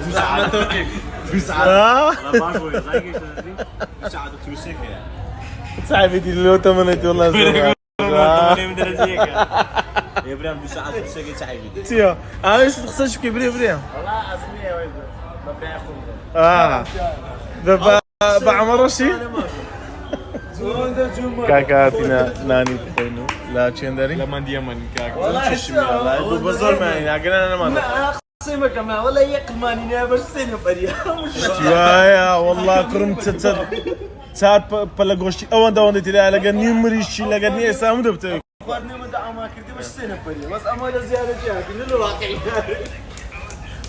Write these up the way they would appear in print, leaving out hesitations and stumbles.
مساعدة توقيف مساعدة مساعدة توسيك يعني صاحبتي لو تمنيت والله زين يا بريم مساعدة توسيك صاحبي تيا انا ايش تخسرش كي بريم والله أصلية وين ببيع دابا بعمر شي كاكاتنا ناني تخينو لا تشندري لا مانديا من كاك والله بزور معي انا ما قسمك كمان والله يقلماني انا بس سنه بريا يا والله كرمت تات بلاغوشي او اند تلا لقى نيمريشي لقى ني اسام دبت قرني من دعما كنت بس سنه بريا بس اما زياده جاك للواقع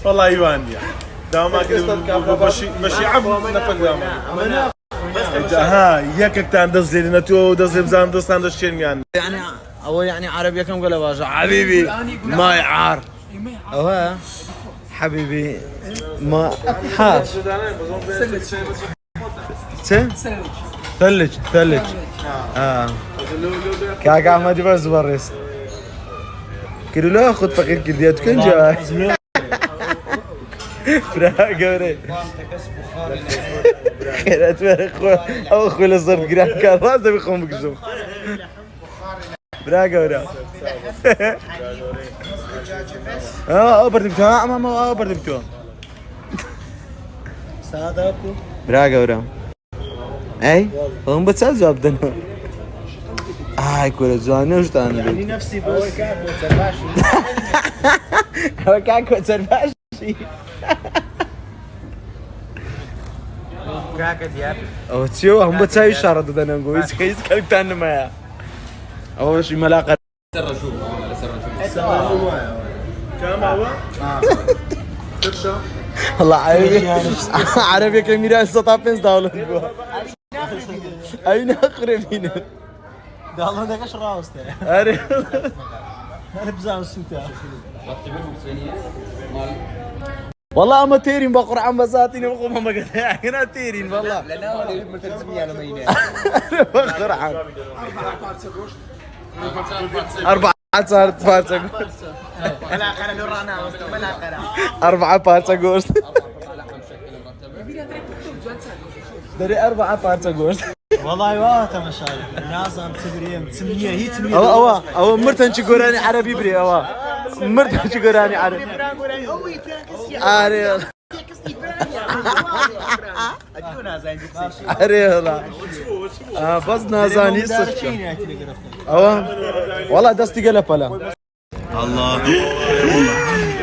والله ايوان يا داما كده بشي عم نفق داما ها ياك تاندز لنا تو دز بزان دز تاندز شين يعني هو يعني عربي كم قال باجا حبيبي ما يعار هو حبيبي ما حاش ثلج كاكا ما دي بس بريس كيلو لا خد فقير كديات كن جاي فرا قوري خيرات اخو اخو لصر جران كان راسه بيقوم بكزوم برا قوري بردبتوها ماما بردبتوها ساداكو برا قوري اي هم بتسال جوابنا كل زوانه وش تاني يعني نفسي بس كاكو ترباشي هو كاكو ترباشي كاكا دياب او تشو هم بتساوي شارة دنا نقول كيس كلتان ما اول شيء ملاقه كم هو والله عربي كاميرا استطابين داولو اين اقربين دالو ده كش راوسته اري انا بزاف السوتا والله اما تيرين بقرعان بساتين بقوم ما قد هنا تيرين والله لا ولا متلزمي على مينا بقرعان أربعة صارت بارسا لا قال له رانا ولا قال 4 بارسا جوست دري 4 بارسا جوست والله واتا مشاي نازم تبريم تسميه هي تسميه أو مرتن شكوراني عربي بري مرتن شكوراني عربي أري أري والله بس نازاني صفر والله دستي قلب لا الله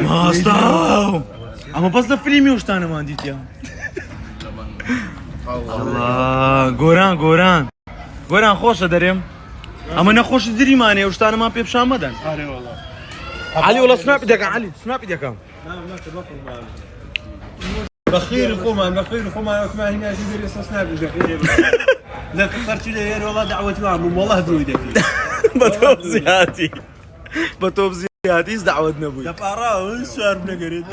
ما استاو اما بس الفيلم وش تاني ما عندي يا الله گۆران خۆشە دەرێم ئەمە نەخۆش دری مانێ وشتانەمان پێ پیشان مەدەن علی وڵە سناپی دەکەم علی سناپی دەکەم بخير خوما وكما هنا جيب لي سناب لا فكرت لي والله دعوتي معهم والله درويدك بتوب زيادي دعوتنا ابوي دبارا سوار بنقريد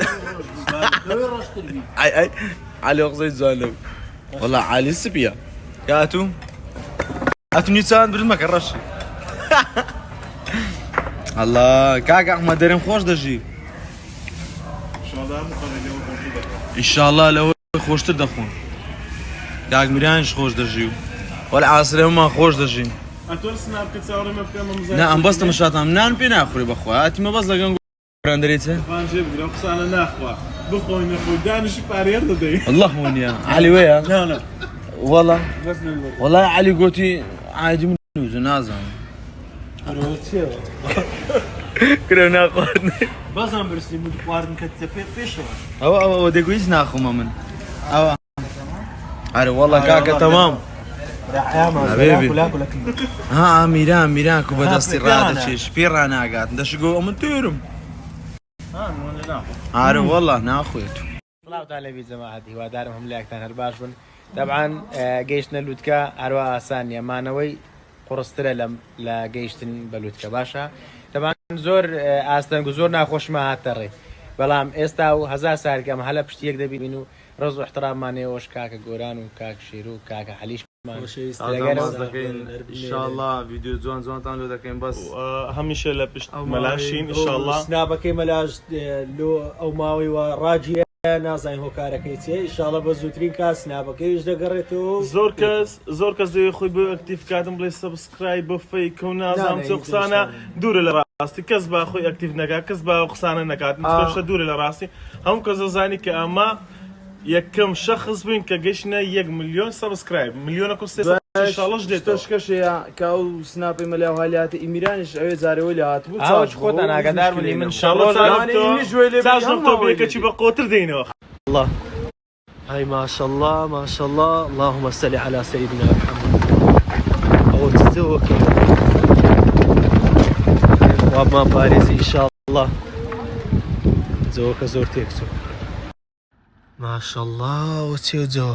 اي علي وغزي زالو والله علي السبيا ياتو نيسان برد ما كرش الله كاكا احمد دريم خوش دجي ان شاء الله لو خوش تدخون كاك ميرانش خوش دجي والعصر ما خوش دجي انتو سناب كتصوري ما بكام مزاج نعم بس مشاطه منان بينا اخري بخوا اتي ما بس لقى براندريته فانجيب لو خصنا ناخوا بخوي ناخو دانش بارير دي الله ونيا علي ويا لا والله والله علي قوتي عادي من جنازه كنا قارن بس انا برسي مود قارن كتفي فيش او دقويز ناخو ممن او عارف والله كاكا تمام حبيبي ها ميران كوبا دستي راد شيش بيرانا قاعد دشقو من تيرم عارف والله ناخويت طلعت على فيزا ما هذه ودارهم لك تنهر باشون طبعا جيشنا لودكا أروى ثانية ما نوي قرصتنا لا جيشتن بلودكا باشا طبعا زور أصلا زور ناخوش ما هتري بلام استاو هزار سال كم هلا بشتيك دبي منو رزق احترام ماني وش كاك جوران وكاك شيرو كاك حليش ماز دەکەین ئینشاءالله ڤیدیۆ جوان جوانتان لێ دەکەین بەس هەمیشە لە پشت مەلاشین ئینشاءالله سنابەکەی مەلاژ لۆ ئەو ماوەی وە ڕاجیە نازانین هۆکارەکەی چێ ئینشاءالله بە زووترین کات سنابەکەیش دەگەڕێتەوە زۆر کەس دەوێ خۆی بۆ ئەکتیڤ کاتم بڵێ سەبسکرایب بە فەیک و نازانم چ قسانە دوورە لە ڕاستی کەس با خۆی ئەکتیڤ نەکات کەس با قسانە نەکات شە دوورە لە ڕاستی هەموو کەس دەزانی کە ئەمە یەکەم شەخص بووین کە گەیشتنە 1 ملیۆن سەبسکرایب ملیۆنە ئینشاءالله دێتەوە کەشەیە کە ئەو سناپی مەلاو هەلیاتە ئیمیرانیش ئەوێ جارەوەی لە هاتبوو ئاوەش خۆتان ئاگادار بنی من تۆ بێکەچی بە قۆتر دێنەوە الله هاي ما شاء الله ما شاء الله اللهم صل على سيدنا محمد أو تزوك وما باريس إن شاء الله زوك زور تيكسو ما شاء الله وتيو زو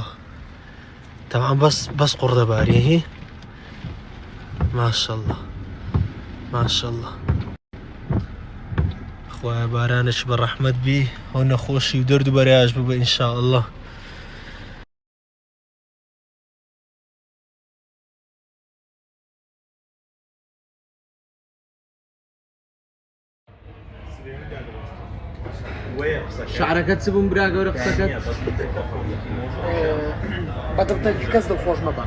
طبعا بس قرده باري هي ما شاء الله ما شاء الله خويا بارانش بالرحمة بيه هون خوشي ودرد برياج بابا إن شاء الله شعرەکەت چ بووم برا گەورە قسەکەت بەدڵتەنجی کەس دڵخۆش مەبە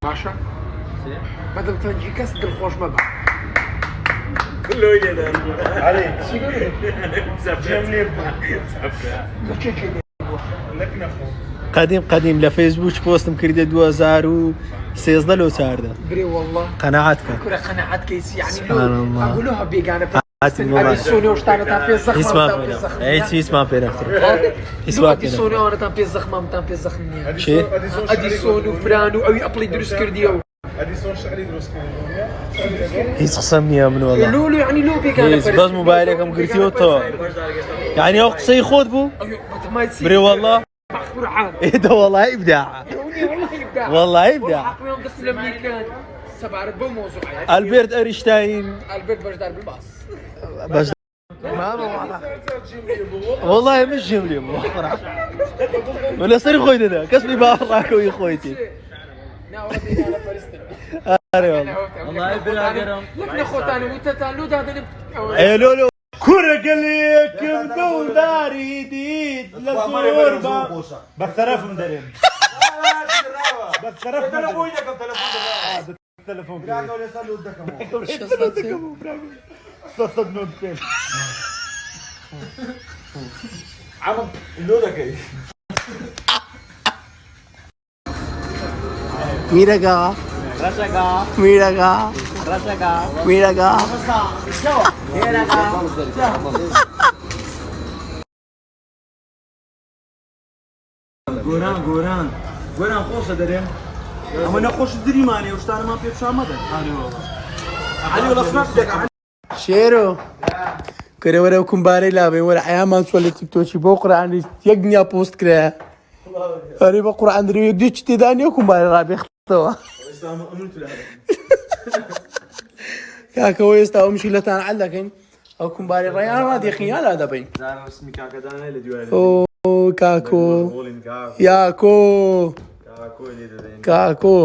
باشە بەدڵتەنجی کەس دڵخۆش مەبە قدیم لە فەیسبوک پۆستم کردێ 2013 لۆ چاردە برێ وەڵڵا قەناعەت کە کورە قەناعەتکەی یعنی ئەگولۆها بێگانە سۆنیۆشتانەتان پێ هیچمان پێ سۆنیۆنەتان پێ زەخمامتان پێ زەخم نییە ئەدیسۆن و فران و ئەوی ئەپڵی دروست کردیە و هیچ قسەم نییە من وەڵڵا لۆ یعنی لۆ بێگانە بەس موبایلەکەم گرتیەوەتەوە یعنی ئەو قسەی خۆت بوو برێ وەڵڵا ئێدە وەڵای ئیبداع والله ابداع حقهم قص الامريكان سبعة بو موضوع البرت ارشتاين البرت بجدار بالباص بس والله مش جملي ولا صري خوي ده كسبي باراك ويا خويتي والله برادرم لكن خوتاني وتتالو ده اي لولو كرة قليك بدون داري جديد للزوربة بالطرف مدرين بالطرف التلفون عمم اللودك ايه ميرقا ميرقا ميرقا گۆران خۆشە دەرێن ئەمە نەخۆش دریمانێ وشتانەمان پێ پیشان مەدەن علی وەڵا سناپ دەکە شێرۆ کەرەوەرە کومبارەی لابێ وەرە ئەیامان چوە لە تیکتۆکی بۆ قورئانی یەک دنیا پۆست کرایە ئەرێ بە قورئان درێ دوی چ تێدا نییە کومبارە ڕابێختەوە کاکەوە ئێستا ئەو مشکلەتان حەل دەکەین ئەو کومبارەی ڕێیان ڕادێخین لا دەبین ڕسمی کاکەدانە لە دوای ئۆ کاکۆ یاکۆ کاکۆ